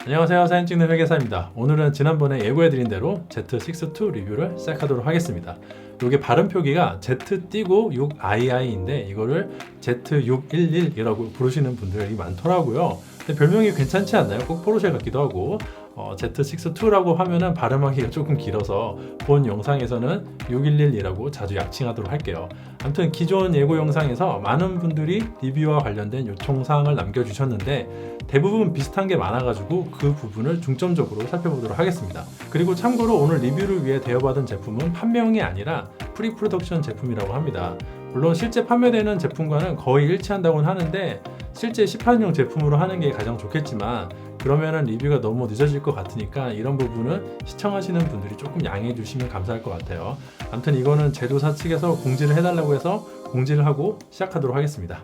안녕하세요, 사진 찍는 회계사입니다. 오늘은 지난번에 예고해드린 대로 Z6-2 리뷰를 시작하도록 하겠습니다. 이게 발음 표기가 Z 띄고 6II인데 이거를 Z611이라고 부르시는 분들이 많더라고요. 근데 별명이 괜찮지 않나요? 꼭 포르쉐 같기도 하고. Z6-2라고 하면은 발음하기가 조금 길어서 본 영상에서는 611이라고 자주 약칭하도록 할게요. 아무튼 기존 예고 영상에서 많은 분들이 리뷰와 관련된 요청사항을 남겨주셨는데 대부분 비슷한 게 많아가지고 그 부분을 중점적으로 살펴보도록 하겠습니다. 그리고 참고로 오늘 리뷰를 위해 대여받은 제품은 판매용이 아니라 프리 프로덕션 제품이라고 합니다. 물론 실제 판매되는 제품과는 거의 일치한다고는 하는데 실제 시판용 제품으로 하는 게 가장 좋겠지만 그러면은 리뷰가 너무 늦어질 것 같으니까 이런 부분은 시청하시는 분들이 조금 양해해 주시면 감사할 것 같아요. 아무튼 이거는 제조사 측에서 공지를 해달라고 해서 공지를 하고 시작하도록 하겠습니다.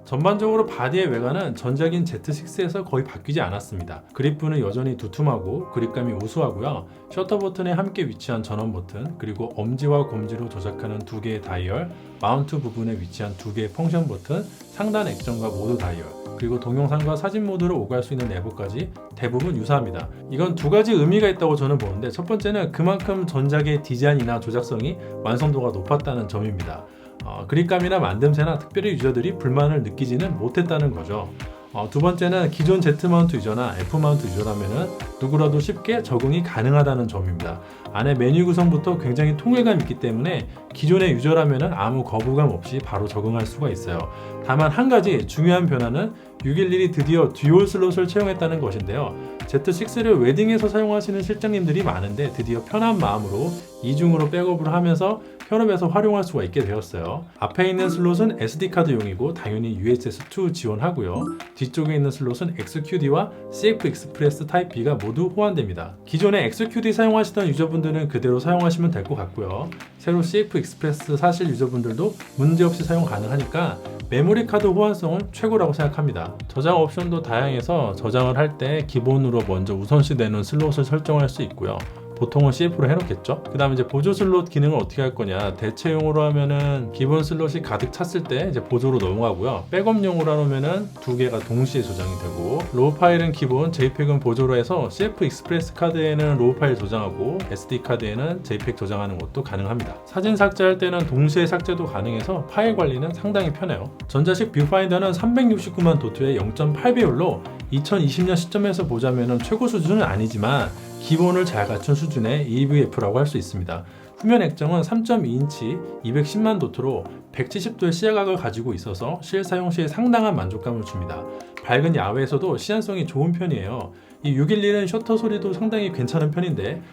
전반적으로 바디의 외관은 전작인 Z6에서 거의 바뀌지 않았습니다. 그립부는 여전히 두툼하고 그립감이 우수하고요. 셔터 버튼에 함께 위치한 전원 버튼, 그리고 엄지와 검지로 조작하는 두 개의 다이얼, 마운트 부분에 위치한 두 개의 펑션 버튼, 상단 액정과 모드 다이얼, 그리고 동영상과 사진 모드로 오갈 수 있는 내부까지 대부분 유사합니다. 이건 두 가지 의미가 있다고 저는 보는데 첫 번째는 그만큼 전작의 디자인이나 조작성이 완성도가 높았다는 점입니다. 그립감이나 만듦새나 특별히 유저들이 불만을 느끼지는 못했다는 거죠. 두 번째는 기존 Z마운트 유저나 F마운트 유저라면 누구라도 쉽게 적응이 가능하다는 점입니다. 안에 메뉴 구성부터 굉장히 통일감 있기 때문에 기존의 유저라면 아무 거부감 없이 바로 적응할 수가 있어요. 다만 한 가지 중요한 변화는 611이 드디어 듀얼 슬롯을 채용했다는 것인데요. Z6를 웨딩에서 사용하시는 실장님들이 많은데 드디어 편한 마음으로 이중으로 백업을 하면서 현업에서 활용할 수가 있게 되었어요. 앞에 있는 슬롯은 SD카드용이고 당연히 UHS-2 지원하고요. 뒤쪽에 있는 슬롯은 XQD와 CF 익스프레스 타입 B가 모두 호환됩니다. 기존에 XQD 사용하시던 유저분들은 그대로 사용하시면 될 것 같고요. 새로 CF 익스프레스 사실 유저분들도 문제없이 사용 가능하니까 메모리 카드 호환성은 최고라고 생각합니다. 저장 옵션도 다양해서 저장을 할 때 기본으로 먼저 우선시되는 슬롯을 설정할 수 있고요. 보통은 CF로 해놓겠죠. 그 다음에 이제 보조 슬롯 기능을 어떻게 할 거냐. 대체용으로 하면은 기본 슬롯이 가득 찼을 때 이제 보조로 넘어가고요. 백업용으로 하면은 두 개가 동시에 저장이 되고, 로우 파일은 기본, JPEG은 보조로 해서 CF 익스프레스 카드에는 로우 파일 저장하고 SD 카드에는 JPEG 저장하는 것도 가능합니다. 사진 삭제할 때는 동시에 삭제도 가능해서 파일 관리는 상당히 편해요. 전자식 뷰파인더는 369만 도트의 0.8배율로 2020년 시점에서 보자면은 최고 수준은 아니지만 기본을 잘 갖춘 수준의 EVF라고 할 수 있습니다. 후면 액정은 3.2인치 210만 도트로 170도의 시야각을 가지고 있어서 실사용 시에 상당한 만족감을 줍니다. 밝은 야외에서도 시안성이 좋은 편이에요. 이 611은 셔터 소리도 상당히 괜찮은 편인데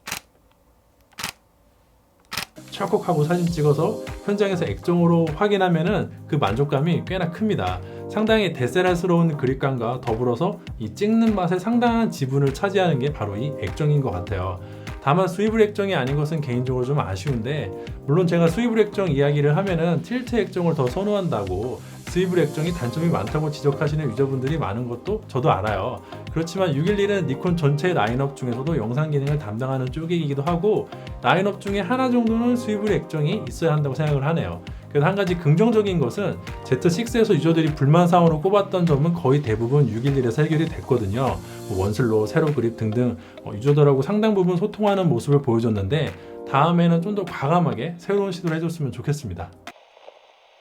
찰컥하고 사진 찍어서 현장에서 액정으로 확인하면은 그 만족감이 꽤나 큽니다. 상당히 데세라스러운 그립감과 더불어서 이 찍는 맛에 상당한 지분을 차지하는 게 바로 이 액정인 것 같아요. 다만 스위블 액정이 아닌 것은 개인적으로 좀 아쉬운데, 물론 제가 스위블 액정 이야기를 하면은 틸트 액정을 더 선호한다고, 스위블 액정이 단점이 많다고 지적하시는 유저분들이 많은 것도 저도 알아요. 그렇지만 611은 니콘 전체 라인업 중에서도 영상 기능을 담당하는 쪽이기도 하고 라인업 중에 하나 정도는 스위블 액정이 있어야 한다고 생각을 하네요. 그래서 한 가지 긍정적인 것은 Z6에서 유저들이 불만사항으로 꼽았던 점은 거의 대부분 611에서 해결이 됐거든요. 원슬로, 세로 그립 등등 유저들하고 상당 부분 소통하는 모습을 보여줬는데 다음에는 좀 더 과감하게 새로운 시도를 해줬으면 좋겠습니다.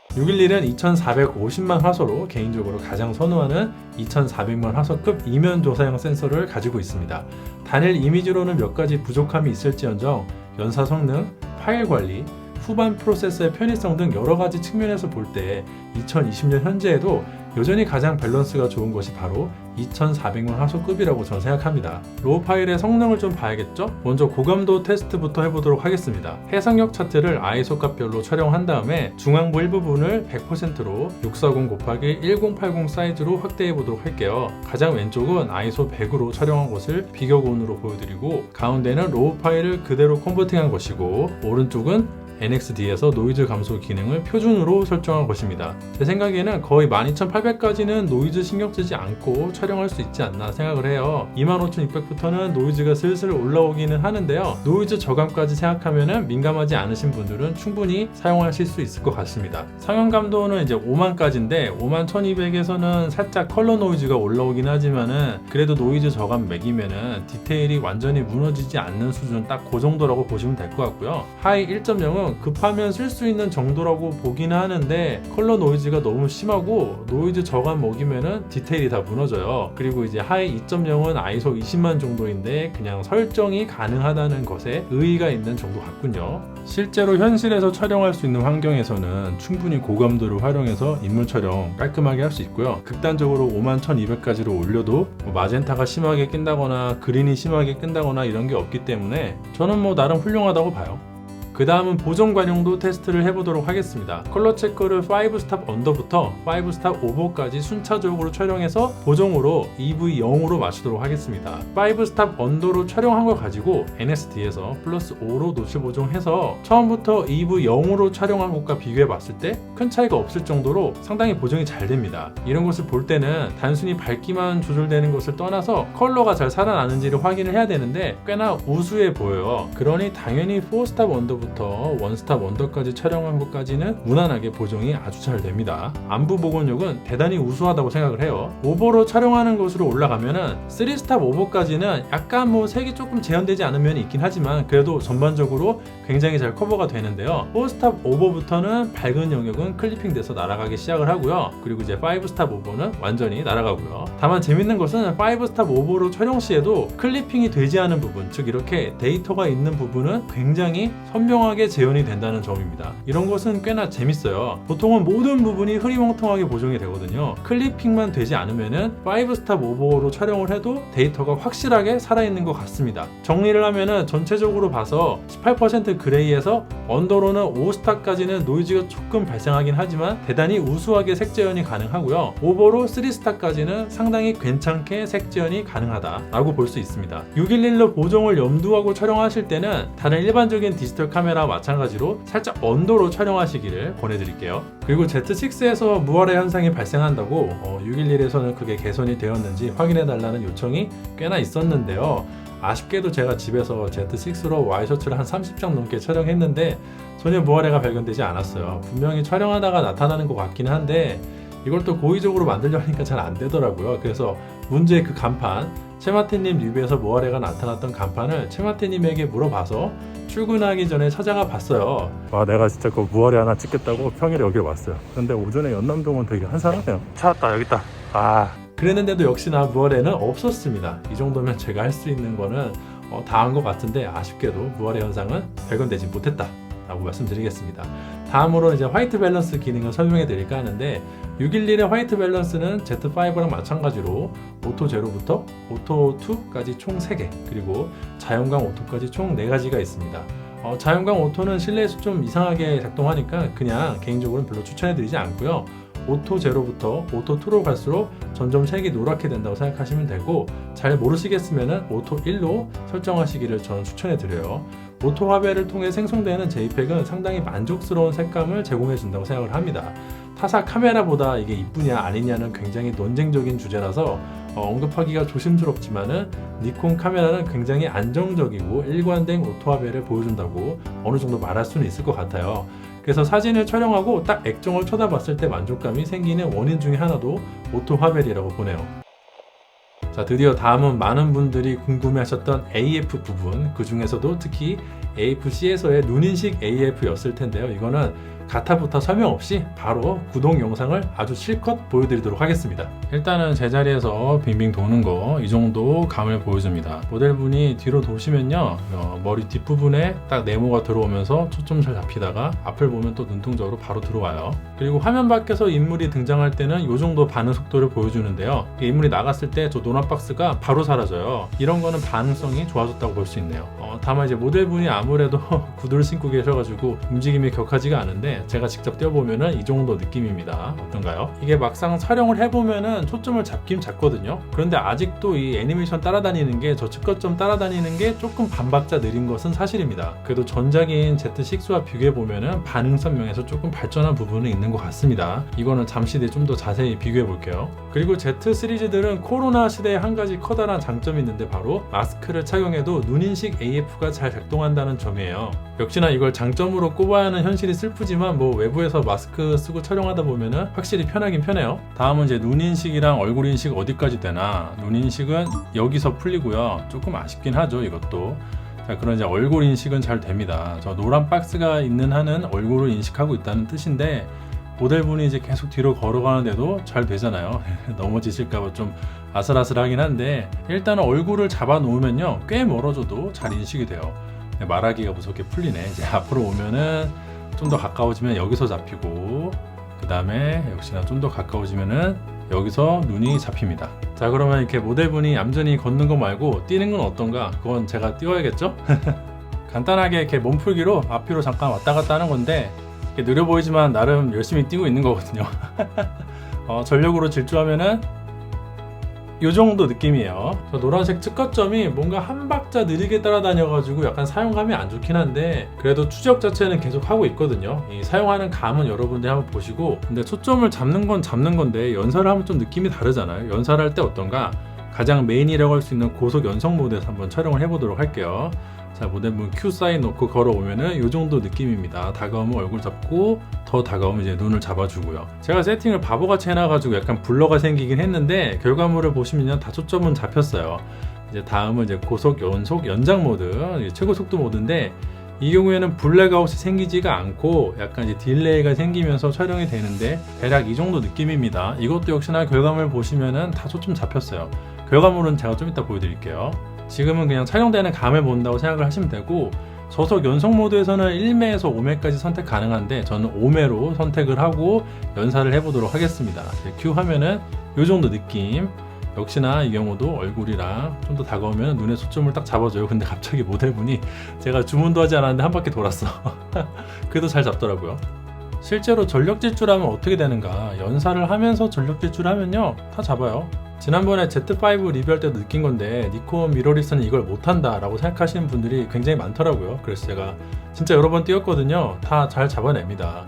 611은 2450만 화소로 개인적으로 가장 선호하는 2400만 화소급 이면 조사형 센서를 가지고 있습니다. 단일 이미지로는 몇 가지 부족함이 있을지언정 연사 성능, 파일 관리, 후반 프로세서의 편의성 등 여러 가지 측면에서 볼 때 2020년 현재에도 여전히 가장 밸런스가 좋은 것이 바로 2400만 화소급이라고 저는 생각합니다. 로우 파일의 성능을 좀 봐야겠죠? 먼저 고감도 테스트부터 해보도록 하겠습니다. 해상력 차트를 ISO 값별로 촬영한 다음에 중앙부 일부분을 100%로 640x1080 사이즈로 확대해 보도록 할게요. 가장 왼쪽은 ISO 100으로 촬영한 것을 비교군으로 보여드리고, 가운데는 로우 파일을 그대로 컨버팅한 것이고, 오른쪽은 NXD에서 노이즈 감소 기능을 표준으로 설정한 것입니다. 제 생각에는 거의 12800까지는 노이즈 신경 쓰지 않고 촬영할 수 있지 않나 생각을 해요. 25600부터는 노이즈가 슬슬 올라오기는 하는데요. 노이즈 저감까지 생각하면 민감하지 않으신 분들은 충분히 사용하실 수 있을 것 같습니다. 상영 감도는 이제 5만까지인데 51200에서는 살짝 컬러 노이즈가 올라오긴 하지만은 그래도 노이즈 저감 맥이면은 디테일이 완전히 무너지지 않는 수준 딱 그 정도라고 보시면 될 것 같고요. 하이 1.0은 급하면 쓸 수 있는 정도라고 보기는 하는데 컬러 노이즈가 너무 심하고 노이즈 저감 먹이면은 디테일이 다 무너져요. 그리고 이제 하이 2.0은 아이소 20만 정도인데 그냥 설정이 가능하다는 것에 의의가 있는 정도 같군요. 실제로 현실에서 촬영할 수 있는 환경에서는 충분히 고감도를 활용해서 인물 촬영 깔끔하게 할 수 있고요. 극단적으로 51200까지로 올려도 마젠타가 심하게 낀다거나 그린이 심하게 낀다거나 이런 게 없기 때문에 저는 나름 훌륭하다고 봐요. 그 다음은 보정 관용도 테스트를 해보도록 하겠습니다. 컬러 체크를 5스탑 언더부터 5스탑 오버까지 순차적으로 촬영해서 보정으로 EV0으로 맞추도록 하겠습니다. 5스탑 언더로 촬영한 걸 가지고 NSD에서 플러스 5로 노출 보정해서 처음부터 EV0으로 촬영한 것과 비교해 봤을 때 큰 차이가 없을 정도로 상당히 보정이 잘 됩니다. 이런 것을 볼 때는 단순히 밝기만 조절되는 것을 떠나서 컬러가 잘 살아나는지를 확인을 해야 되는데 꽤나 우수해 보여요. 그러니 당연히 4스탑 언더부터 원스탑 언더까지 촬영한 것까지는 무난하게 보정이 아주 잘 됩니다. 안부 복원력은 대단히 우수하다고 생각을 해요. 오버로 촬영하는 것으로 올라가면은 3스탑 오버까지는 약간 색이 조금 재현되지 않은 면이 있긴 하지만 그래도 전반적으로 굉장히 잘 커버가 되는데요. 4스탑 오버부터는 밝은 영역은 클리핑 돼서 날아가기 시작을 하고요. 그리고 이제 5스탑 오버는 완전히 날아가고요. 다만 재밌는 것은 5스탑 오버로 촬영 시에도 클리핑이 되지 않은 부분, 즉 이렇게 데이터가 있는 부분은 굉장히 선명하게 재현이 된다는 점입니다. 이런 것은 꽤나 재밌어요. 보통은 모든 부분이 흐리멍텅하게 보정이 되거든요. 클리핑만 되지 않으면은 5스탑 오버로 촬영을 해도 데이터가 확실하게 살아있는 것 같습니다. 정리를 하면은 전체적으로 봐서 18% 그레이에서 언더로는 5스탑까지는 노이즈가 조금 발생하긴 하지만 대단히 우수하게 색재현이 가능하고요. 오버로 3스탑까지는 상당히 괜찮게 색재현이 가능하다라고 볼 수 있습니다. 611로 보정을 염두하고 촬영하실 때는 다른 일반적인 디지털 카메라와 마찬가지로 살짝 언더로 촬영하시기를 권해드릴게요. 그리고 Z6에서 무활화 현상이 발생한다고 611에서는 그게 개선이 되었는지 확인해달라는 요청이 꽤나 있었는데요. 아쉽게도 제가 집에서 Z6로 와이셔츠를 한 30장 넘게 촬영했는데 전혀 무활화가 발견되지 않았어요. 분명히 촬영하다가 나타나는 것 같긴 한데 이걸 또 고의적으로 만들려 하니까 잘 안 되더라고요. 그래서 문제의 그 간판, 채마테님 리뷰에서 무활화가 나타났던 간판을 채마테님에게 물어봐서 출근하기 전에 찾아가 봤어요. 내가 진짜 그 무활화 하나 찍겠다고 평일에 여기 왔어요. 근데 오전에 연남동은 되게 한산하네요. 찾았다, 여기 있다. 그랬는데도 역시나 무활화는 없었습니다. 이 정도면 제가 할 수 있는 거는 다 한 것 같은데 아쉽게도 무활화 현상은 발견되지 못했다 라고 말씀드리겠습니다. 다음으로 이제 화이트 밸런스 기능을 설명해 드릴까 하는데 611의 화이트 밸런스는 Z5랑 마찬가지로 오토 제로부터 오토 2까지 총 3개 그리고 자연광 오토까지 총 4가지가 있습니다. 자연광 오토는 실내에서 좀 이상하게 작동하니까 그냥 개인적으로는 별로 추천해 드리지 않고요. 오토 제로부터 오토 2로 갈수록 점점 색이 노랗게 된다고 생각하시면 되고 잘 모르시겠으면 오토 1로 설정하시기를 저는 추천해 드려요. 오토 화배를 통해 생성되는 JPEG은 상당히 만족스러운 색감을 제공해 준다고 생각을 합니다. 타사 카메라보다 이게 이쁘냐 아니냐는 굉장히 논쟁적인 주제라서 언급하기가 조심스럽지만은 니콘 카메라는 굉장히 안정적이고 일관된 오토 화배를 보여준다고 어느 정도 말할 수는 있을 것 같아요. 그래서 사진을 촬영하고 딱 액정을 쳐다봤을 때 만족감이 생기는 원인 중에 하나도 오토 화벨이라고 보네요. 자, 드디어 다음은 많은 분들이 궁금해하셨던 AF 부분, 그 중에서도 특히 AFC에서의 눈인식 AF였을 텐데요. 이거는 가타부타 설명 없이 바로 구동 영상을 아주 실컷 보여드리도록 하겠습니다. 일단은 제자리에서 빙빙 도는 거 이 정도 감을 보여줍니다. 모델분이 뒤로 도시면요 머리 뒷부분에 딱 네모가 들어오면서 초점 잘 잡히다가 앞을 보면 또 눈동자로 바로 들어와요. 그리고 화면 밖에서 인물이 등장할 때는 이 정도 반응 속도를 보여주는데요. 인물이 나갔을 때 저 노란 박스가 바로 사라져요. 이런 거는 반응성이 좋아졌다고 볼 수 있네요. 다만 이제 모델분이 아무래도 구두를 신고 계셔가지고 움직임이 격하지가 않은데 있는데 제가 직접 띄워보면은 이 정도 느낌입니다. 어떤가요? 이게 막상 촬영을 해보면은 초점을 잡긴 잡거든요. 그런데 아직도 이 애니메이션 따라다니는 게 저 측거점 따라다니는 게 조금 반박자 느린 것은 사실입니다. 그래도 전작인 Z6와 비교해보면은 반응성 면에서 조금 발전한 부분은 있는 것 같습니다. 이거는 잠시 뒤에 좀 더 자세히 비교해 볼게요. 그리고 Z 시리즈들은 코로나 시대에 한 가지 커다란 장점이 있는데 바로 마스크를 착용해도 눈인식 AF가 잘 작동한다는 점이에요. 역시나 이걸 장점으로 꼽아야 하는 현실이 슬프지만 뭐 외부에서 마스크 쓰고 촬영하다 보면은 확실히 편하긴 편해요. 다음은 이제 눈인식이랑 얼굴인식 어디까지 되나. 눈인식은 여기서 풀리고요. 조금 아쉽긴 하죠, 이것도. 자, 그럼 이제 얼굴 인식은 잘 됩니다. 저 노란 박스가 있는 한은 얼굴을 인식하고 있다는 뜻인데 모델분이 이제 계속 뒤로 걸어가는데도 잘 되잖아요. 넘어지실까봐 좀 아슬아슬하긴 한데 일단은 얼굴을 잡아 놓으면요 꽤 멀어져도 잘 인식이 돼요. 말하기가 무섭게 풀리네. 이제 앞으로 오면은 좀 더 가까워지면 여기서 잡히고 그 다음에 역시나 좀 더 가까워지면은 여기서 눈이 잡힙니다. 자, 그러면 이렇게 모델분이 얌전히 걷는 거 말고 뛰는 건 어떤가? 그건 제가 띄워야겠죠? 간단하게 이렇게 몸풀기로 앞뒤로 잠깐 왔다 갔다 하는 건데 느려 보이지만 나름 열심히 뛰고 있는 거거든요. 전력으로 질주하면은 이 정도 느낌이에요. 저 노란색 측거점이 뭔가 한 박자 느리게 따라다녀가지고 약간 사용감이 안 좋긴 한데 그래도 추적 자체는 계속 하고 있거든요. 이 사용하는 감은 여러분들이 한번 보시고, 근데 초점을 잡는 건 잡는 건데 연사를 하면 좀 느낌이 다르잖아요. 연사를 할 때 어떤가? 가장 메인이라고 할 수 있는 고속 연속 모드에서 한번 촬영을 해보도록 할게요. 자, 모델분 Q 사인 놓고 걸어오면은 이 정도 느낌입니다. 다가오면 얼굴 잡고 더 다가오면 이제 눈을 잡아주고요. 제가 세팅을 바보같이 해놔가지고 약간 블러가 생기긴 했는데 결과물을 보시면 다 초점은 잡혔어요. 이제 다음은 이제 고속 연속 연장 모드, 최고 속도 모드인데 이 경우에는 블랙아웃이 생기지가 않고 약간 이제 딜레이가 생기면서 촬영이 되는데 대략 이 정도 느낌입니다. 이것도 역시나 결과물 보시면은 다 초점 잡혔어요. 결과물은 제가 좀 이따 보여드릴게요. 지금은 그냥 촬영되는 감을 본다고 생각을 하시면 되고, 저속 연속 모드에서는 1매에서 5매까지 선택 가능한데 저는 5매로 선택을 하고 연사를 해보도록 하겠습니다. Q 하면은 이 정도 느낌. 역시나 이 경우도 얼굴이랑 좀 더 다가오면 눈에 초점을 딱 잡아줘요. 근데 갑자기 모델분이 제가 주문도 하지 않았는데 한 바퀴 돌았어. 그래도 잘 잡더라고요. 실제로 전력 질주하면 어떻게 되는가? 연사를 하면서 전력 질주하면요 다 잡아요. 지난번에 Z5 리뷰할 때도 느낀 건데 니콘 미러리스는 이걸 못한다 라고 생각하시는 분들이 굉장히 많더라고요. 그래서 제가 진짜 여러 번 띄웠거든요. 다 잘 잡아냅니다.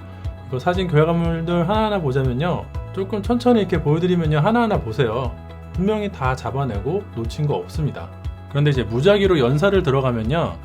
이거 사진 결과물들 하나하나 보자면요, 조금 천천히 이렇게 보여드리면요 하나하나 보세요. 분명히 다 잡아내고 놓친 거 없습니다. 그런데 이제 무작위로 연사를 들어가면요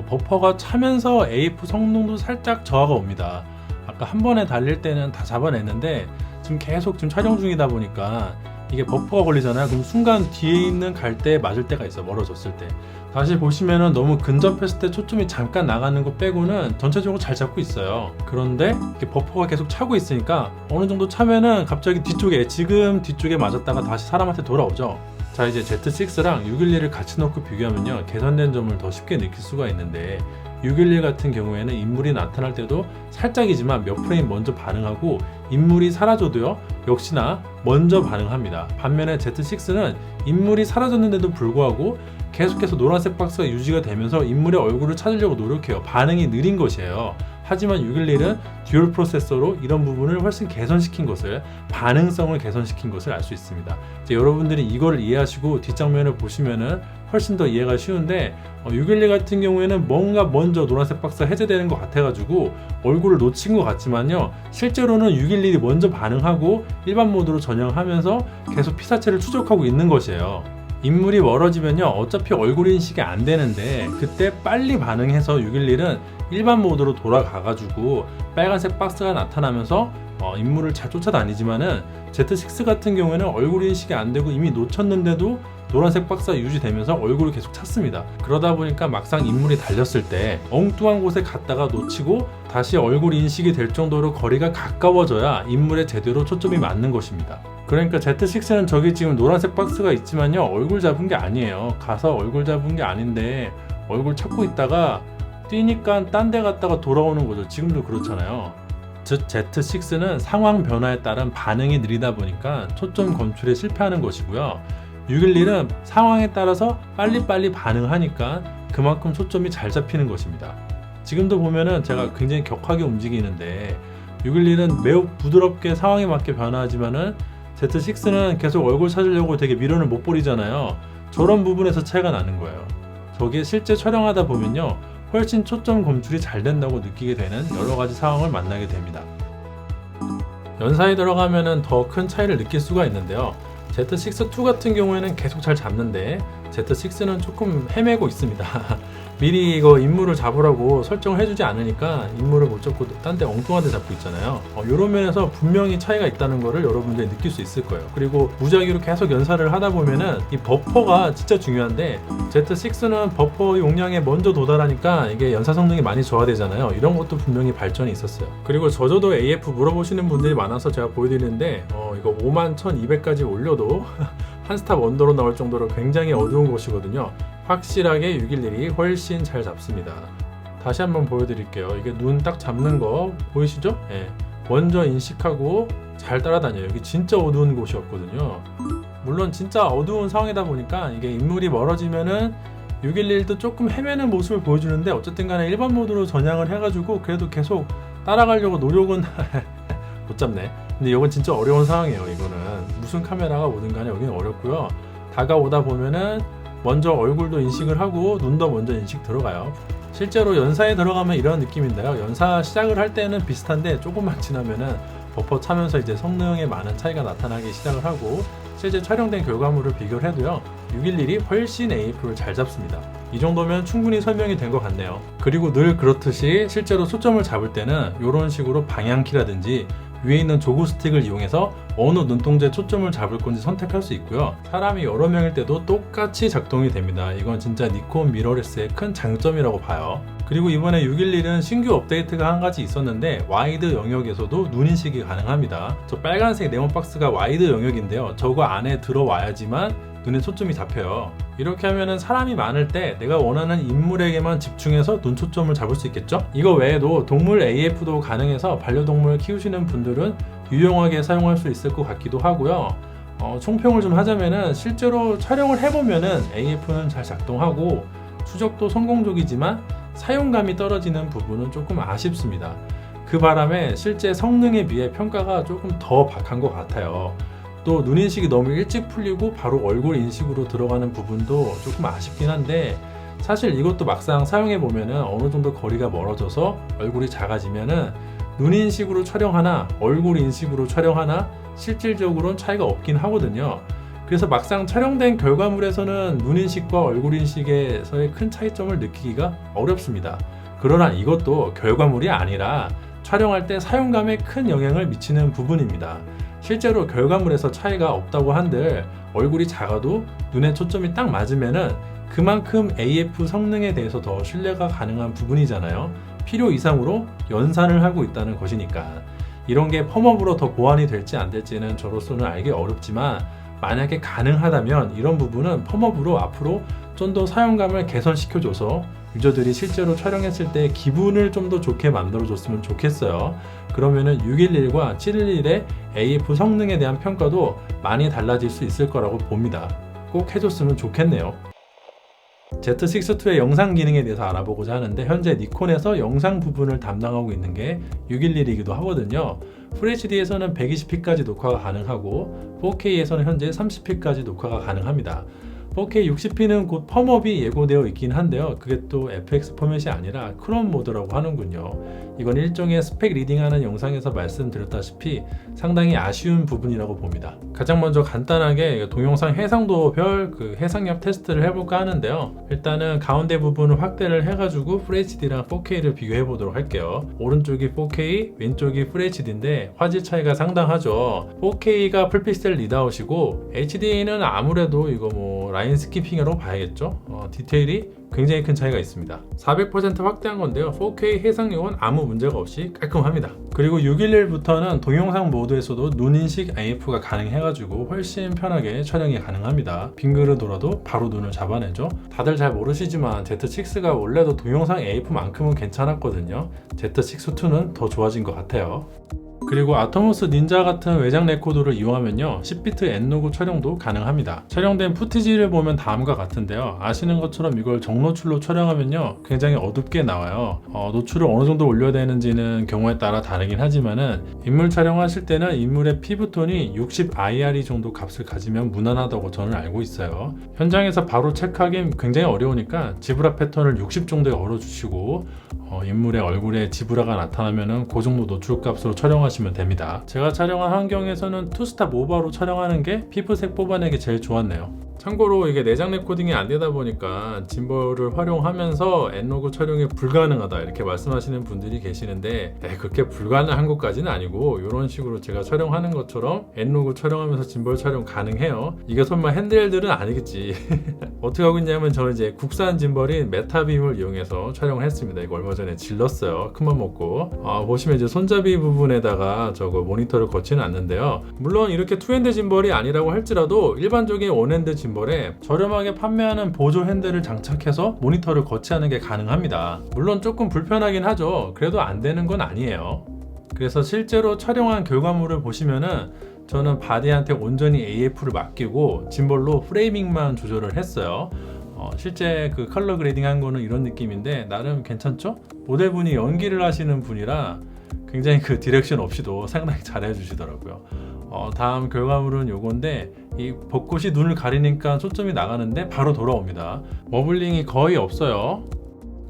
버퍼가 차면서 AF 성능도 살짝 저하가 옵니다. 아까 한 번에 달릴 때는 다 잡아냈는데 지금 계속 촬영 중이다 보니까 이게 버퍼가 걸리잖아요. 그럼 순간 뒤에 있는 갈대에 맞을 때가 있어요. 멀어졌을 때. 다시 보시면은 너무 근접했을 때 초점이 잠깐 나가는 거 빼고는 전체적으로 잘 잡고 있어요. 그런데 이렇게 버퍼가 계속 차고 있으니까 어느 정도 차면은 갑자기 뒤쪽에, 지금 뒤쪽에 맞았다가 다시 사람한테 돌아오죠. 자, 이제 Z6랑 611을 같이 놓고 비교하면요 개선된 점을 더 쉽게 느낄 수가 있는데, 611 같은 경우에는 인물이 나타날 때도 살짝이지만 몇 프레임 먼저 반응하고 인물이 사라져도요 역시나 먼저 반응합니다. 반면에 Z6는 인물이 사라졌는데도 불구하고 계속해서 노란색 박스가 유지가 되면서 인물의 얼굴을 찾으려고 노력해요. 반응이 느린 것이에요. 하지만 611은 듀얼 프로세서로 이런 부분을 훨씬 개선시킨 것을, 반응성을 개선시킨 것을 알 수 있습니다. 이제 여러분들이 이걸 이해하시고 뒷장면을 보시면은 훨씬 더 이해가 쉬운데, 611 같은 경우에는 뭔가 먼저 노란색 박스가 해제되는 것 같아가지고 얼굴을 놓친 것 같지만요 실제로는 611이 먼저 반응하고 일반 모드로 전향하면서 계속 피사체를 추적하고 있는 것이에요. 인물이 멀어지면요 어차피 얼굴 인식이 안 되는데 그때 빨리 반응해서 611은 일반 모드로 돌아가가지고 빨간색 박스가 나타나면서 인물을 잘 쫓아다니지만은 Z6 같은 경우에는 얼굴 인식이 안 되고 이미 놓쳤는데도 노란색 박스가 유지되면서 얼굴을 계속 찾습니다. 그러다 보니까 막상 인물이 달렸을 때 엉뚱한 곳에 갔다가 놓치고 다시 얼굴 인식이 될 정도로 거리가 가까워져야 인물에 제대로 초점이 맞는 것입니다. 그러니까 Z6는 저기 지금 노란색 박스가 있지만요 얼굴 잡은 게 아니에요. 가서 얼굴 잡은 게 아닌데 얼굴 찾고 있다가 뛰니까 딴 데 갔다가 돌아오는 거죠. 지금도 그렇잖아요. 즉 Z6는 상황 변화에 따른 반응이 느리다 보니까 초점 검출에 실패하는 것이고요, 611은 상황에 따라서 빨리빨리 반응하니까 그만큼 초점이 잘 잡히는 것입니다. 지금도 보면은 제가 굉장히 격하게 움직이는데 611은 매우 부드럽게 상황에 맞게 변화하지만은 Z6는 계속 얼굴 찾으려고 되게 미련을 못 버리잖아요. 저런 부분에서 차이가 나는 거예요. 저게 실제 촬영하다 보면요, 훨씬 초점 검출이 잘 된다고 느끼게 되는 여러 가지 상황을 만나게 됩니다. 연사에 들어가면은 더 큰 차이를 느낄 수가 있는데요. Z6-2 같은 경우에는 계속 잘 잡는데 Z6는 조금 헤매고 있습니다. 미리 이거 인물을 잡으라고 설정을 해주지 않으니까 인물을 못 잡고 딴 데 엉뚱한 데 잡고 있잖아요. 이런 면에서 분명히 차이가 있다는 거를 여러분들이 느낄 수 있을 거예요. 그리고 무작위로 계속 연사를 하다 보면은 이 버퍼가 진짜 중요한데 Z6는 버퍼 용량에 먼저 도달하니까 이게 연사 성능이 많이 저하되잖아요. 이런 것도 분명히 발전이 있었어요. 그리고 저조도 AF 물어보시는 분들이 많아서 제가 보여드리는데 이거 51,200까지 올려도 한 스탑 언더로 나올 정도로 굉장히 어두운 곳이거든요. 확실하게 611이 훨씬 잘 잡습니다. 다시 한번 보여드릴게요. 이게 눈 딱 잡는 거 보이시죠? 예. 먼저 인식하고 잘 따라다녀요. 여기 진짜 어두운 곳이었거든요. 물론 진짜 어두운 상황이다 보니까 이게 인물이 멀어지면은 611도 조금 헤매는 모습을 보여주는데 어쨌든 간에 일반 모드로 전향을 해가지고 그래도 계속 따라가려고 노력은 못 잡네. 근데 이건 진짜 어려운 상황이에요. 이거는 무슨 카메라가 오든 간에 여기는 어렵고요. 다가오다 보면은 먼저 얼굴도 인식을 하고 눈도 먼저 인식 들어가요. 실제로 연사에 들어가면 이런 느낌인데요. 연사 시작을 할 때는 비슷한데 조금만 지나면은 버퍼 차면서 이제 성능에 많은 차이가 나타나기 시작을 하고 실제 촬영된 결과물을 비교를 해도요. 611이 훨씬 AF를 잘 잡습니다. 이 정도면 충분히 설명이 된 것 같네요. 그리고 늘 그렇듯이 실제로 초점을 잡을 때는 이런 식으로 방향키라든지 위에 있는 조그 스틱을 이용해서 어느 눈동자에 초점을 잡을 건지 선택할 수 있고요. 사람이 여러 명일 때도 똑같이 작동이 됩니다. 이건 진짜 니콘 미러레스의 큰 장점이라고 봐요. 그리고 이번에 611은 신규 업데이트가 한 가지 있었는데 와이드 영역에서도 눈인식이 가능합니다. 저 빨간색 네모 박스가 와이드 영역인데요. 저거 안에 들어와야지만 눈에 초점이 잡혀요. 이렇게 하면은 사람이 많을 때 내가 원하는 인물에게만 집중해서 눈 초점을 잡을 수 있겠죠? 이거 외에도 동물 AF도 가능해서 반려동물 키우시는 분들은 유용하게 사용할 수 있을 것 같기도 하고요. 총평을 좀 하자면은 실제로 촬영을 해보면은 AF는 잘 작동하고 추적도 성공적이지만 사용감이 떨어지는 부분은 조금 아쉽습니다. 그 바람에 실제 성능에 비해 평가가 조금 더 박한 것 같아요. 또 눈인식이 너무 일찍 풀리고 바로 얼굴 인식으로 들어가는 부분도 조금 아쉽긴 한데 사실 이것도 막상 사용해보면은 어느 정도 거리가 멀어져서 얼굴이 작아지면은 눈인식으로 촬영하나 얼굴 인식으로 촬영하나 실질적으로는 차이가 없긴 하거든요. 그래서 막상 촬영된 결과물에서는 눈인식과 얼굴 인식에서의 큰 차이점을 느끼기가 어렵습니다. 그러나 이것도 결과물이 아니라 촬영할 때 사용감에 큰 영향을 미치는 부분입니다. 실제로 결과물에서 차이가 없다고 한들 얼굴이 작아도 눈에 초점이 딱 맞으면은 그만큼 AF 성능에 대해서 더 신뢰가 가능한 부분이잖아요. 필요 이상으로 연산을 하고 있다는 것이니까. 이런 게 펌업으로 더 보완이 될지 안 될지는 저로서는 알기 어렵지만 만약에 가능하다면 이런 부분은 펌업으로 앞으로 좀 더 사용감을 개선시켜줘서 유저들이 실제로 촬영했을 때 기분을 좀 더 좋게 만들어줬으면 좋겠어요. 그러면은 611과 711의 AF 성능에 대한 평가도 많이 달라질 수 있을 거라고 봅니다. 꼭 해줬으면 좋겠네요. Z6-2의 영상 기능에 대해서 알아보고자 하는데 현재 니콘에서 영상 부분을 담당하고 있는 게 611이기도 하거든요. FHD에서는 120p까지 녹화가 가능하고 4K에서는 현재 30p까지 녹화가 가능합니다. 4K 60p는 곧 펌업이 예고되어 있긴 한데요. 그게 또 FX 포맷이 아니라 크롬 모드라고 하는군요. 이건 일종의 스펙 리딩하는 영상에서 말씀드렸다시피 상당히 아쉬운 부분이라고 봅니다. 가장 먼저 간단하게 동영상 해상도별 해상력 테스트를 해볼까 하는데요. 일단은 가운데 부분을 확대를 해가지고 FHD랑 4K를 비교해 보도록 할게요. 오른쪽이 4K, 왼쪽이 FHD인데 화질 차이가 상당하죠. 4K가 풀픽셀 리드아웃이고 HD는 아무래도 이거 라인 스키핑이라고 봐야겠죠. 디테일이 굉장히 큰 차이가 있습니다. 400% 확대한 건데요. 4K 해상력은 아무 문제가 없이 깔끔합니다. 그리고 611부터는 동영상 모드에서도 눈인식 AF가 가능해가지고 훨씬 편하게 촬영이 가능합니다. 빙그르 돌아도 바로 눈을 잡아내죠. 다들 잘 모르시지만 Z6가 원래도 동영상 AF만큼은 괜찮았거든요. Z6-2는 더 좋아진 것 같아요. 그리고 아토모스 닌자 같은 외장 레코더를 이용하면요 10비트 N로그 촬영도 가능합니다. 촬영된 푸티지를 보면 다음과 같은데요, 아시는 것처럼 이걸 정노출로 촬영하면요 굉장히 어둡게 나와요. 노출을 어느 정도 올려야 되는지는 경우에 따라 다르긴 하지만은 인물 촬영하실 때는 인물의 피부톤이 60 IRE 정도 값을 가지면 무난하다고 저는 알고 있어요. 현장에서 바로 체크하기 굉장히 어려우니까 지브라 패턴을 60 정도에 걸어주시고 인물의 얼굴에 지브라가 나타나면은 그 정도 노출 값으로 촬영하시면 됩니다. 제가 촬영한 환경에서는 투스탑 오버로 촬영하는 게 피부색 뽑아내기 제일 좋았네요. 참고로 이게 내장 레코딩이 안 되다 보니까 짐벌을 활용하면서 N로그 촬영이 불가능하다 이렇게 말씀하시는 분들이 계시는데 그렇게 불가능한 것까지는 아니고 이런 식으로 제가 촬영하는 것처럼 N로그 촬영하면서 짐벌 촬영 가능해요. 이게 설마 핸드헬드는 아니겠지. 어떻게 하고 있냐면 저는 이제 국산 짐벌인 메타빔을 이용해서 촬영을 했습니다. 이거 얼마 전에 질렀어요. 큰맘 먹고. 보시면 이제 손잡이 부분에다가 저거 모니터를 거치는 않는데요. 물론 이렇게 투핸드 짐벌이 아니라고 할지라도 일반적인 원핸드 짐벌에 저렴하게 판매하는 보조 핸들을 장착해서 모니터를 거치하는 게 가능합니다. 물론 조금 불편하긴 하죠. 그래도 안 되는 건 아니에요. 그래서 실제로 촬영한 결과물을 보시면은 저는 바디한테 온전히 AF를 맡기고 짐벌로 프레이밍만 조절을 했어요. 실제 그 컬러 그레이딩 한 거는 이런 느낌인데 나름 괜찮죠? 모델분이 연기를 하시는 분이라 굉장히 그 디렉션 없이도 상당히 잘 해주시더라고요. 다음 결과물은 요건데 이 벚꽃이 눈을 가리니까 초점이 나가는데 바로 돌아옵니다. 머블링이 거의 없어요.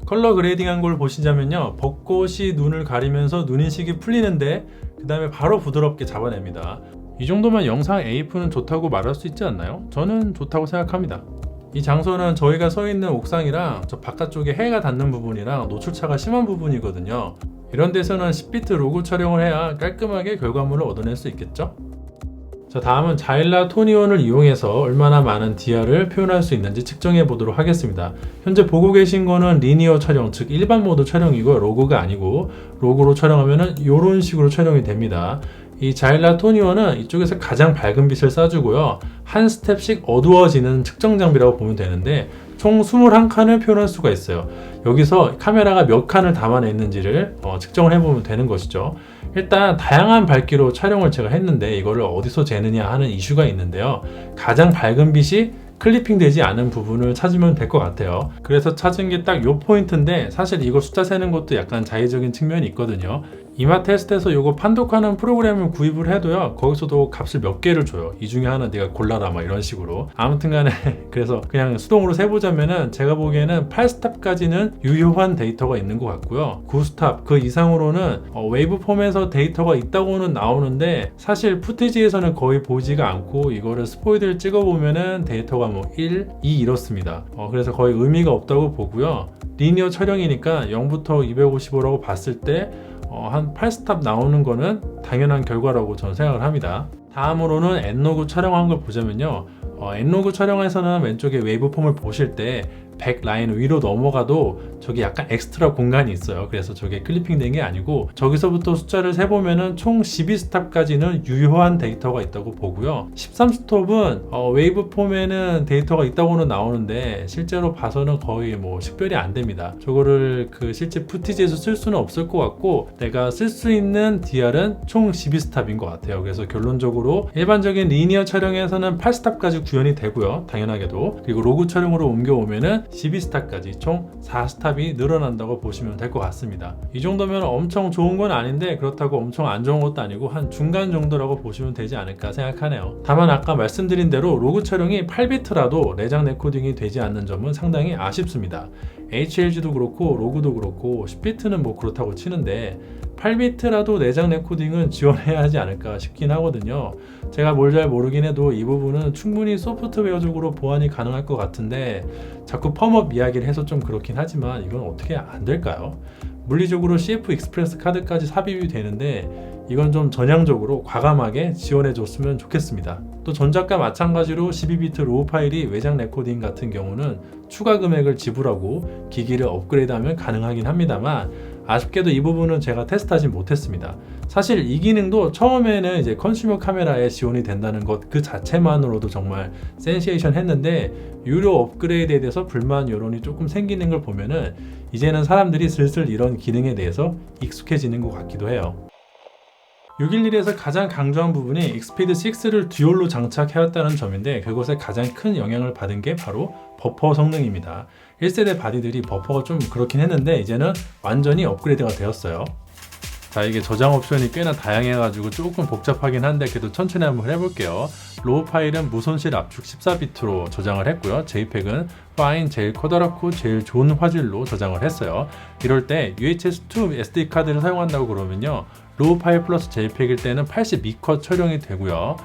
컬러 그레이딩 한 걸 보시자면요, 벚꽃이 눈을 가리면서 눈인식이 풀리는데 그 다음에 바로 부드럽게 잡아냅니다. 이 정도면 영상 AF는 좋다고 말할 수 있지 않나요? 저는 좋다고 생각합니다. 이 장소는 저희가 서 있는 옥상이랑 저 바깥쪽에 해가 닿는 부분이랑 노출차가 심한 부분이거든요. 이런 데서는 10비트 로그 촬영을 해야 깔끔하게 결과물을 얻어낼 수 있겠죠? 자, 다음은 자일라 토니온을 이용해서 얼마나 많은 DR을 표현할 수 있는지 측정해 보도록 하겠습니다. 현재 보고 계신 거는 리니어 촬영, 즉 일반 모드 촬영이고 로그가 아니고, 로그로 촬영하면은 이런 식으로 촬영이 됩니다. 이 자일라 토니온은 이쪽에서 가장 밝은 빛을 쏴주고요, 한 스텝씩 어두워지는 측정 장비라고 보면 되는데 총 21칸을 표현할 수가 있어요. 여기서 카메라가 몇 칸을 담아냈는지를 측정을 해보면 되는 것이죠. 일단 다양한 밝기로 촬영을 제가 했는데 이거를 어디서 재느냐 하는 이슈가 있는데요, 가장 밝은 빛이 클리핑 되지 않은 부분을 찾으면 될 것 같아요. 그래서 찾은 게 딱 요 포인트인데, 사실 이거 숫자 세는 것도 약간 자의적인 측면이 있거든요. 이마 테스트에서 요거 판독하는 프로그램을 구입을 해도요, 거기서도 값을 몇 개를 줘요. 이 중에 하나 네가 골라라 막 이런 식으로. 아무튼 간에 그래서 그냥 수동으로 세보자면은 제가 보기에는 8스탑까지는 유효한 데이터가 있는 것 같고요, 9스탑 그 이상으로는 웨이브 폼에서 데이터가 있다고는 나오는데 사실 푸티지에서는 거의 보지가 않고, 이거를 스포이드를 찍어보면은 데이터가 뭐 1, 2 이렇습니다. 그래서 거의 의미가 없다고 보고요. 리니어 촬영이니까 0부터 255라고 봤을 때 한 8스탑 나오는 거는 당연한 결과라고 저는 생각을 합니다. 다음으로는 N로그 촬영한 걸 보자면요, N로그 촬영에서는 왼쪽에 웨이브폼을 보실 때 100 라인 위로 넘어가도 저기 약간 엑스트라 공간이 있어요. 그래서 저게 클리핑 된 게 아니고, 저기서부터 숫자를 세보면은 총 12스탑까지는 유효한 데이터가 있다고 보고요, 13스톱은 웨이브 폼에는 데이터가 있다고는 나오는데 실제로 봐서는 거의 뭐 식별이 안 됩니다. 저거를 그 실제 푸티지에서 쓸 수는 없을 것 같고, 내가 쓸 수 있는 DR은 총 12스탑인 것 같아요. 그래서 결론적으로 일반적인 리니어 촬영에서는 8스탑까지 구현이 되고요, 당연하게도. 그리고 로그 촬영으로 옮겨오면은 12스탑까지 총 4스탑이 늘어난다고 보시면 될 것 같습니다. 이 정도면 엄청 좋은 건 아닌데 그렇다고 엄청 안 좋은 것도 아니고 한 중간 정도라고 보시면 되지 않을까 생각하네요. 다만 아까 말씀드린 대로 로그 촬영이 8비트라도 내장 레코딩이 되지 않는 점은 상당히 아쉽습니다. HLG도 그렇고 로그도 그렇고 10비트는 뭐 그렇다고 치는데 8비트라도 내장 레코딩은 지원해야 하지 않을까 싶긴 하거든요. 제가 뭘 잘 모르긴 해도 이 부분은 충분히 소프트웨어적으로 보완이 가능할 것 같은데 자꾸 펌업 이야기를 해서 좀 그렇긴 하지만 이건 어떻게 안 될까요? 물리적으로 CF 익스프레스 카드까지 삽입이 되는데 이건 좀 전향적으로 과감하게 지원해 줬으면 좋겠습니다. 또 전작과 마찬가지로 12비트 로우 파일이 외장 레코딩 같은 경우는 추가 금액을 지불하고 기기를 업그레이드하면 가능하긴 합니다만, 아쉽게도 이 부분은 제가 테스트하지 못했습니다. 사실 이 기능도 처음에는 이제 컨슈머 카메라에 지원이 된다는 것 그 자체만으로도 정말 센세이션 했는데, 유료 업그레이드에 대해서 불만 여론이 조금 생기는 걸 보면은 이제는 사람들이 슬슬 이런 기능에 대해서 익숙해지는 것 같기도 해요. 611에서 가장 강조한 부분이 익스피드 6를 듀얼로 장착해왔다는 점인데, 그것에 가장 큰 영향을 받은 게 바로 버퍼 성능입니다. 1세대 바디들이 버퍼가 좀 그렇긴 했는데 이제는 완전히 업그레이드가 되었어요. 자, 이게 저장 옵션이 꽤나 다양해가지고 조금 복잡하긴 한데 그래도 천천히 한번 해볼게요. 로우 파일은 무손실 압축 14비트로 저장을 했고요. JPEG은 파인, 제일 커다랗고 제일 좋은 화질로 저장을 했어요. 이럴 때 UHS-2 SD카드를 사용한다고 그러면요, 로우 파일 플러스 JPEG일 때는 82컷 촬영이 되고요.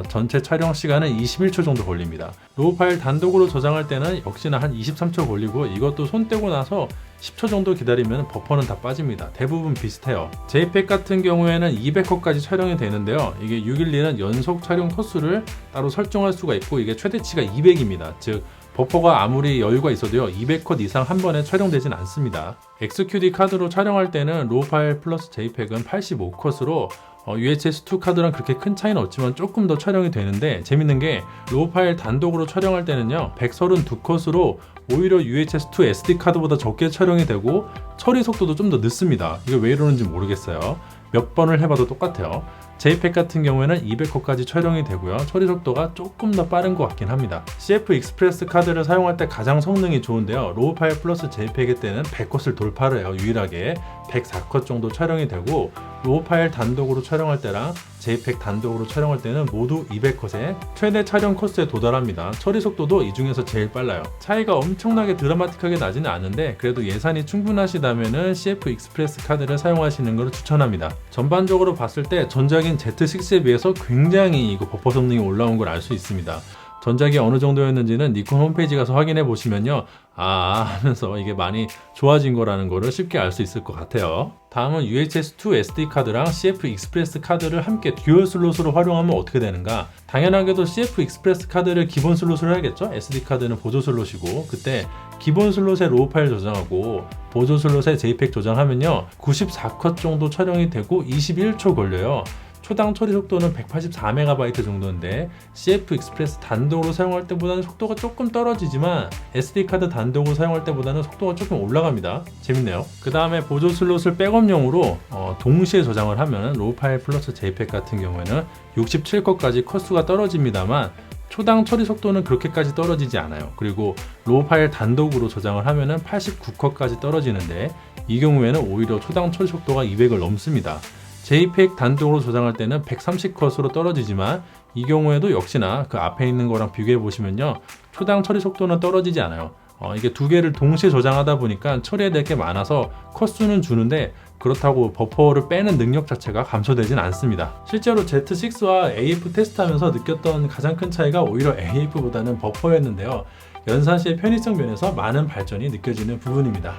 전체 촬영 시간은 21초 정도 걸립니다. 로우 파일 단독으로 저장할 때는 역시나 한 23초 걸리고, 이것도 손 떼고 나서 10초 정도 기다리면 버퍼는 다 빠집니다. 대부분 비슷해요. JPEG 같은 경우에는 200컷까지 촬영이 되는데요. 이게 611은 연속 촬영 컷수를 따로 설정할 수가 있고, 이게 최대치가 200입니다. 즉 버퍼가 아무리 여유가 있어도요 200컷 이상 한 번에 촬영되진 않습니다. XQD 카드로 촬영할 때는 로우 파일 플러스 JPEG은 85컷으로 UHS-2 카드랑 그렇게 큰 차이는 없지만 조금 더 촬영이 되는데, 재밌는 게 로우 파일 단독으로 촬영할 때는요 132컷으로 오히려 UHS-2 SD 카드보다 적게 촬영이 되고 처리 속도도 좀 더 늦습니다. 이게 왜 이러는지 모르겠어요. 몇 번을 해봐도 똑같아요. JPEG 같은 경우에는 200컷까지 촬영이 되고요. 처리 속도가 조금 더 빠른 것 같긴 합니다. CF 익스프레스 카드를 사용할 때 가장 성능이 좋은데요. 로우 파일 플러스 JPEG 때는 100컷을 돌파를 해요. 유일하게 104컷 정도 촬영이 되고, 로우 파일 단독으로 촬영할 때랑 JPEG 단독으로 촬영할 때는 모두 200컷의 최대 촬영 컷수에 도달합니다. 처리 속도도 이 중에서 제일 빨라요. 차이가 엄청나게 드라마틱하게 나지는 않은데 그래도 예산이 충분하시다면 CF 익스프레스 카드를 사용하시는 것을 추천합니다. 전반적으로 봤을 때 전작인 Z6에 비해서 굉장히 이거 버퍼 성능이 올라온 걸 알 수 있습니다. 전작이 어느 정도였는지는 니콘 홈페이지 가서 확인해 보시면요, 하면서 이게 많이 좋아진 거라는 거를 쉽게 알 수 있을 것 같아요. 다음은 UHS-2 SD 카드랑 CF 익스프레스 카드를 함께 듀얼 슬롯으로 활용하면 어떻게 되는가? 당연하게도 CF 익스프레스 카드를 기본 슬롯으로 해야겠죠? SD 카드는 보조 슬롯이고, 그때 기본 슬롯에 로우 파일 저장하고 보조 슬롯에 JPEG 저장하면요 94컷 정도 촬영이 되고 21초 걸려요. 초당 처리 속도는 184MB 정도인데 CF 익스프레스 단독으로 사용할 때보다는 속도가 조금 떨어지지만 SD카드 단독으로 사용할 때보다는 속도가 조금 올라갑니다. 재밌네요. 그 다음에 보조 슬롯을 백업용으로 동시에 저장을 하면 로우 파일 플러스 JPEG 같은 경우에는 67컷까지 컷수가 떨어집니다만 초당 처리 속도는 그렇게까지 떨어지지 않아요. 그리고 로우 파일 단독으로 저장을 하면 89컷까지 떨어지는데, 이 경우에는 오히려 초당 처리 속도가 200을 넘습니다. JPEG 단독으로 저장할 때는 130컷으로 떨어지지만 이 경우에도 역시나 그 앞에 있는 거랑 비교해 보시면요 초당 처리 속도는 떨어지지 않아요. 이게 두 개를 동시에 저장하다 보니까 처리해야 될 게 많아서 컷수는 주는데, 그렇다고 버퍼를 빼는 능력 자체가 감소되진 않습니다. 실제로 Z6와 AF 테스트하면서 느꼈던 가장 큰 차이가 오히려 AF보다는 버퍼였는데요. 연산시의 편의성 면에서 많은 발전이 느껴지는 부분입니다.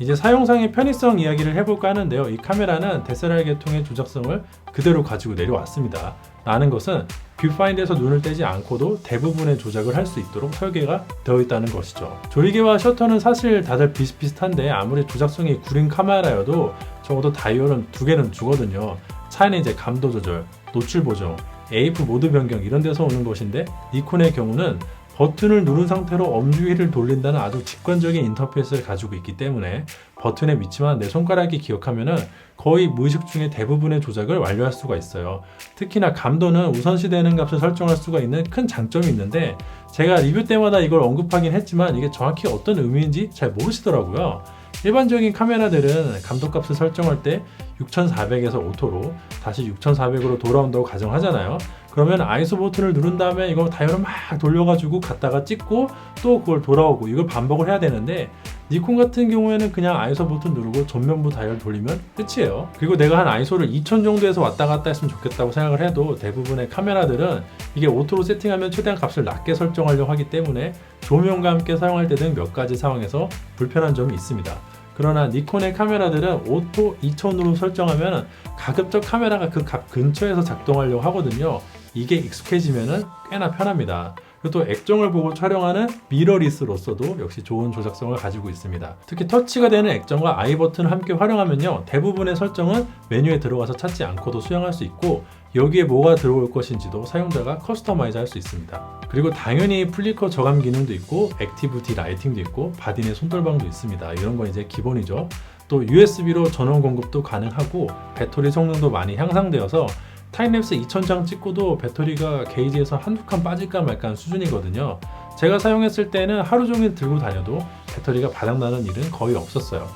이제 사용상의 편의성 이야기를 해볼까 하는데요. 이 카메라는 DSLR 계통의 조작성을 그대로 가지고 내려왔습니다. 라는 것은 뷰파인더에서 눈을 떼지 않고도 대부분의 조작을 할 수 있도록 설계가 되어 있다는 것이죠. 조이개와 셔터는 사실 다들 비슷비슷한데 아무리 조작성이 구린 카메라여도 적어도 다이얼은 두 개는 주거든요. 차이는 이제 감도 조절, 노출 보정, AF 모드 변경 이런 데서 오는 것인데, 니콘의 경우는 버튼을 누른 상태로 엄지 휠을 돌린다는 아주 직관적인 인터페이스를 가지고 있기 때문에 버튼의 위치만 내 손가락이 기억하면은 거의 무의식 중에 대부분의 조작을 완료할 수가 있어요. 특히나 감도는 우선시되는 값을 설정할 수가 있는 큰 장점이 있는데, 제가 리뷰 때마다 이걸 언급하긴 했지만 이게 정확히 어떤 의미인지 잘 모르시더라고요. 일반적인 카메라들은 감도값을 설정할 때 6400에서 오토로 다시 6400으로 돌아온다고 가정하잖아요. 그러면 아이소 버튼을 누른 다음에 이거 다이얼을 막 돌려가지고 갔다가 찍고 또 그걸 돌아오고 이걸 반복을 해야 되는데, 니콘 같은 경우에는 그냥 아이소 버튼 누르고 전면부 다이얼 돌리면 끝이에요. 그리고 내가 한 아이소를 2000 정도에서 왔다 갔다 했으면 좋겠다고 생각을 해도 대부분의 카메라들은 이게 오토로 세팅하면 최대한 값을 낮게 설정하려고 하기 때문에 조명과 함께 사용할 때 등 몇 가지 상황에서 불편한 점이 있습니다. 그러나 니콘의 카메라들은 오토 2000으로 설정하면 가급적 카메라가 그 값 근처에서 작동하려고 하거든요. 이게 익숙해지면 꽤나 편합니다. 그리고 또 액정을 보고 촬영하는 미러리스로서도 역시 좋은 조작성을 가지고 있습니다. 특히 터치가 되는 액정과 I 버튼을 함께 활용하면요 대부분의 설정은 메뉴에 들어가서 찾지 않고도 수행할 수 있고, 여기에 뭐가 들어올 것인지도 사용자가 커스터마이즈 할 수 있습니다. 그리고 당연히 플리커 저감 기능도 있고 액티비티 라이팅도 있고 바디 내 손떨방도 있습니다. 이런 건 이제 기본이죠. 또 USB로 전원 공급도 가능하고 배터리 성능도 많이 향상되어서 타임랩스 2000장 찍고도 배터리가 게이지에서 한두 칸 빠질까 말까 한 수준이거든요. 제가 사용했을 때는 하루 종일 들고 다녀도 배터리가 바닥나는 일은 거의 없었어요.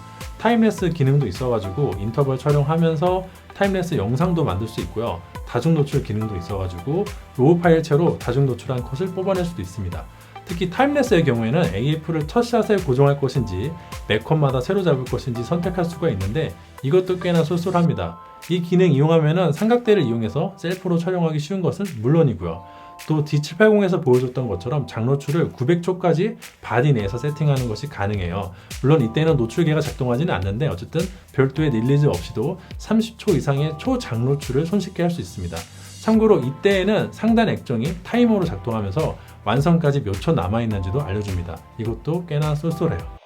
타임랩스 기능도 있어가지고 인터벌 촬영하면서 타임랩스 영상도 만들 수 있고요. 다중 노출 기능도 있어가지고 로우 파일체로 다중 노출한 컷을 뽑아낼 수도 있습니다. 특히 타임랩스의 경우에는 AF를 첫 샷에 고정할 것인지 매 컷마다 새로 잡을 것인지 선택할 수가 있는데 이것도 꽤나 쏠쏠합니다. 이 기능 이용하면 삼각대를 이용해서 셀프로 촬영하기 쉬운 것은 물론이고요. 또 D780에서 보여줬던 것처럼 장노출을 900초까지 바디 내에서 세팅하는 것이 가능해요. 물론 이때는 노출계가 작동하지는 않는데 어쨌든 별도의 릴리즈 없이도 30초 이상의 초장노출을 손쉽게 할 수 있습니다. 참고로 이때에는 상단 액정이 타이머로 작동하면서 완성까지 몇 초 남아있는지도 알려줍니다. 이것도 꽤나 쏠쏠해요.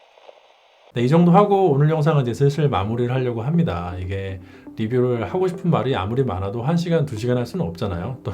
네, 이 정도 하고 오늘 영상은 이제 슬슬 마무리를 하려고 합니다. 이게 리뷰를 하고 싶은 말이 아무리 많아도 1시간, 2시간 할 수는 없잖아요. 또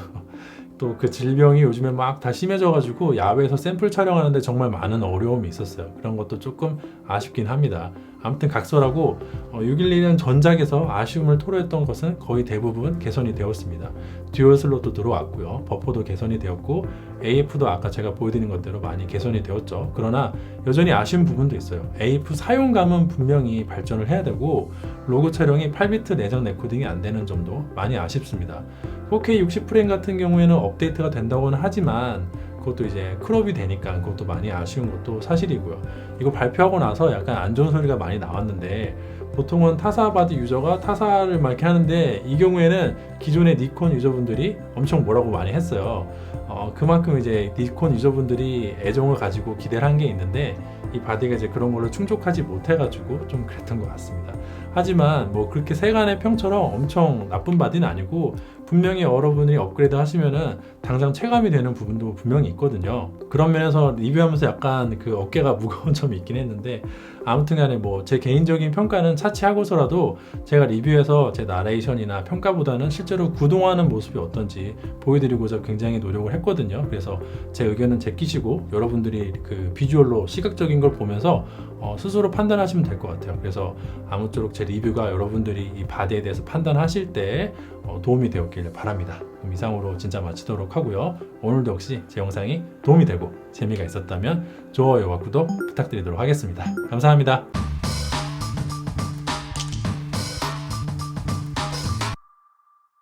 그 질병이 요즘에 막 다 심해져가지고 야외에서 샘플 촬영하는데 정말 많은 어려움이 있었어요. 그런 것도 조금 아쉽긴 합니다. 아무튼 각설하고 611년 전작에서 아쉬움을 토로했던 것은 거의 대부분 개선이 되었습니다. 듀얼 슬롯도 들어왔고요. 버퍼도 개선이 되었고 AF도 아까 제가 보여드린 것대로 많이 개선이 되었죠. 그러나 여전히 아쉬운 부분도 있어요. AF 사용감은 분명히 발전을 해야 되고 로그 촬영이 8비트 내장 레코딩이 안 되는 점도 많이 아쉽습니다. 4K 60프레임 같은 경우에는 업데이트가 된다고는 하지만 그것도 이제 크롭이 되니까 그것도 많이 아쉬운 것도 사실이고요. 이거 발표하고 나서 약간 안 좋은 소리가 많이 나왔는데 보통은 타사 바디 유저가 타사를 막 이렇게 하는데 이 경우에는 기존의 니콘 유저분들이 엄청 뭐라고 많이 했어요. 그만큼 이제 니콘 유저분들이 애정을 가지고 기대를 한 게 있는데 이 바디가 이제 그런 걸로 충족하지 못해가지고 좀 그랬던 것 같습니다. 하지만 뭐 그렇게 세간의 평처럼 엄청 나쁜 바디는 아니고 분명히 여러분이 업그레이드 하시면은 당장 체감이 되는 부분도 분명히 있거든요. 그런 면에서 리뷰하면서 약간 그 어깨가 무거운 점이 있긴 했는데 아무튼 간에 뭐 제 개인적인 평가는 차치하고서라도 제가 리뷰에서 제 나레이션이나 평가보다는 실제로 구동하는 모습이 어떤지 보여드리고자 굉장히 노력을 했거든요. 그래서 제 의견은 제끼시고 여러분들이 그 비주얼로 시각적인 걸 보면서 스스로 판단하시면 될 것 같아요. 그래서 아무쪼록 제 리뷰가 여러분들이 이 바디에 대해서 판단하실 때 도움이 되었길 바랍니다. 그럼 이상으로 진짜 마치도록 하고요. 오늘도 역시 제 영상이 도움이 되고 재미가 있었다면 좋아요와 구독 부탁드리도록 하겠습니다. 감사합니다.